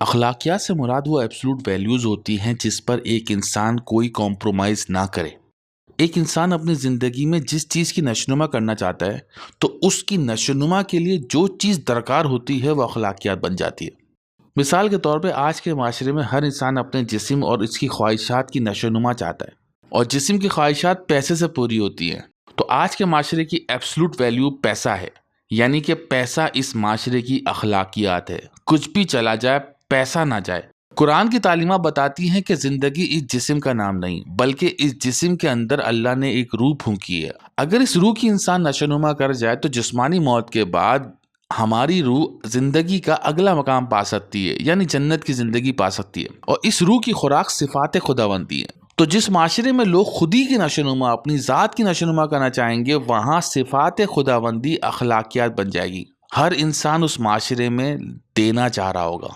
अखलाकियात से मुराद वो absolute values होती हैं जिस पर एक इंसान कोई कॉम्प्रोमाइज़ ना करे। एक इंसान अपनी ज़िंदगी में जिस चीज़ की नशोनुमा करना चाहता है, तो उसकी नशोनुमा के लिए जो चीज़ दरकार होती है वो अखलाकियात बन जाती है। मिसाल के तौर पे आज के माशरे में हर इंसान अपने जिस्म और इसकी ख्वाहिशात की नशोनुमा चाहता है, और जिस्म की ख्वाहिशात पैसे से पूरी होती हैं। तो आज के माशरे की एब्सोल्यूट वैल्यू पैसा है, यानी कि पैसा इस माशरे की अखलाकियात है। कुछ भी चला जाए, पैसा ना जाए। कुरान की तालीमात बताती हैं कि ज़िंदगी इस जिस्म का नाम नहीं, बल्कि इस जिस्म के अंदर अल्लाह ने एक रूह फूंकी है। अगर इस रूह की इंसान नशोनुमा कर जाए तो जिस्मानी मौत के बाद हमारी रूह जिंदगी का अगला मकाम पा सकती है, यानी जन्नत की जिंदगी पा सकती है। और इस रूह की खुराक सिफात खुदावंदी है। तो जिस माशरे में लोग खुदी की नशोनुमा, अपनी ज़ात की नशोनुमा करना चाहेंगे, वहाँ सिफात खुदावंदी अखलाकियात बन जाएगी। हर इंसान उस माशरे में देना चाह रहा होगा।